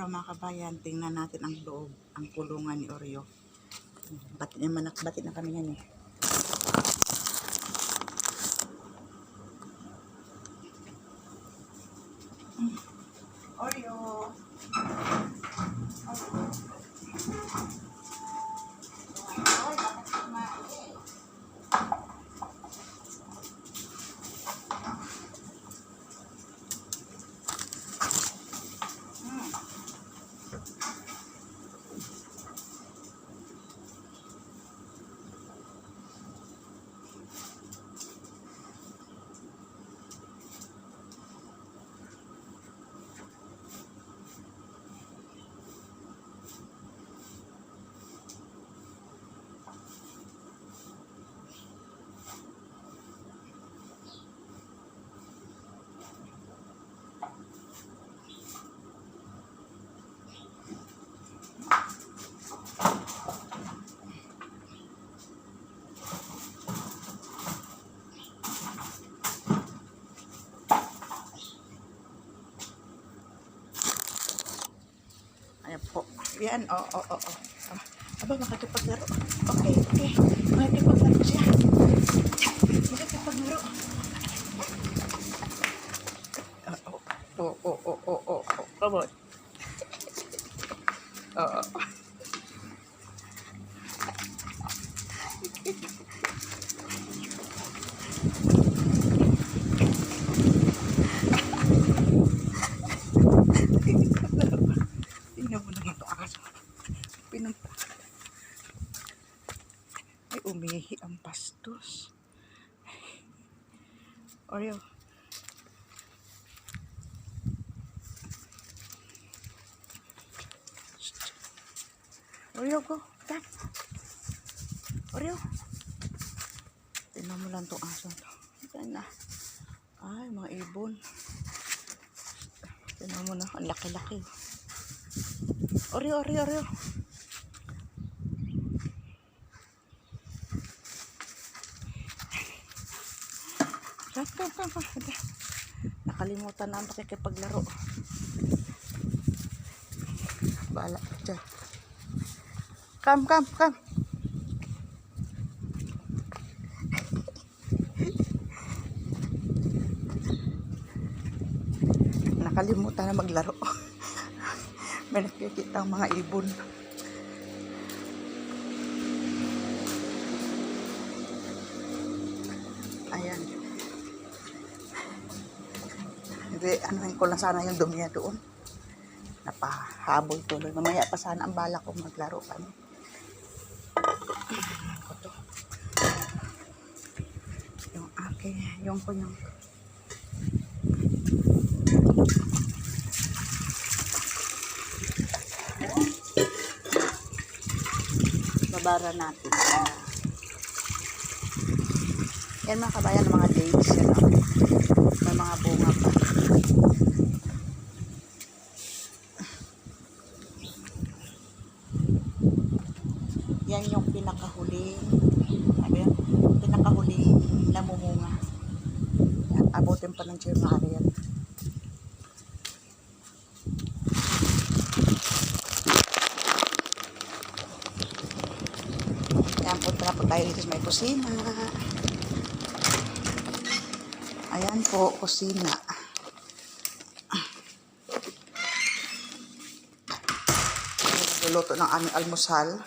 araw mga kabayan, tingnan natin ang loob, ang kulungan ni Oreo. Batit na kami yan eh. Oreo. Ayan po. Yan, Aba, makakapaglaro. Okay. Makakapaglaro siya. Makakapaglaro. Come on. Tingnan mo naman ito aso. Pinunta. Ay, umihi ang pastos. Oreo. Oreo, go. Tap. Oreo. Tingnan mo lang itong aso. Ito na. Ay, mga ibon. Tingnan mo na. Ang laki-laki. Oreo. Come. Nakalimutan na ang pakikipaglaro. Bala dyan. Come. Nakalimutan na maglaro. May nakikita ang mga ibon. Ayan. Hindi, anuhin ko lang sana yung dumi doon. Napahabol tuloy. Mamaya pa sana ang bala ko maglaro kami. Ito. Yung aking, yung babara natin. Yan mga kabayan, ng mga dates. May mga bunga pa. Yan yung pinakahuling namumunga. Yan, abutin pa ng January yan. Yan, punta na po tayo dito sa may kusina. Ayan po, kusina. Luluto ng aming almusal.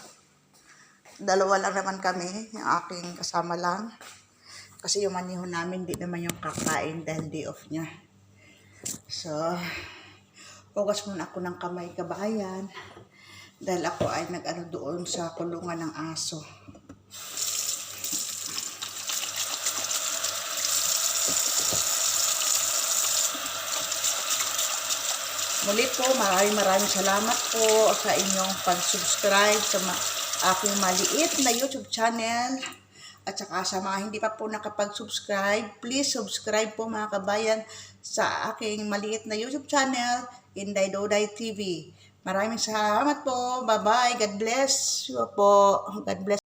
Dalawa lang naman kami, yung aking kasama lang. Kasi yung maniho namin, di naman yung kakain dahil day off niya. So, hugas muna ako ng kamay kabayan. Dahil ako ay nag-ano doon sa kulungan ng aso. Muli po, maraming salamat po sa inyong pag-subscribe sa aking maliit na YouTube channel. At saka sa mga hindi pa po nakapag-subscribe, please subscribe po mga kabayan sa aking maliit na YouTube channel, Inday Doday TV. Maraming salamat po. Bye-bye. God bless you po. God bless.